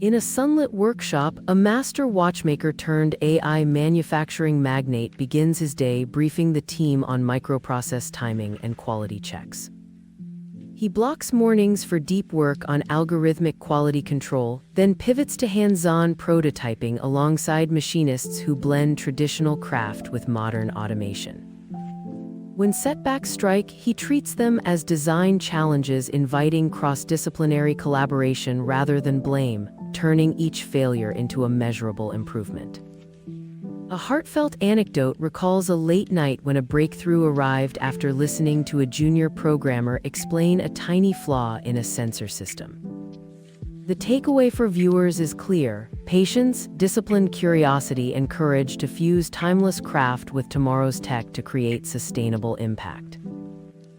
In a sunlit workshop, a master watchmaker turned AI manufacturing magnate begins his day briefing the team on microprocess timing and quality checks. He blocks mornings for deep work on algorithmic quality control, then pivots to hands-on prototyping alongside machinists who blend traditional craft with modern automation. When setbacks strike, he treats them as design challenges inviting cross-disciplinary collaboration rather than blame, turning each failure into a measurable improvement. A heartfelt anecdote recalls a late night when a breakthrough arrived after listening to a junior programmer explain a tiny flaw in a sensor system. The takeaway for viewers is clear: patience, disciplined curiosity, and courage to fuse timeless craft with tomorrow's tech to create sustainable impact.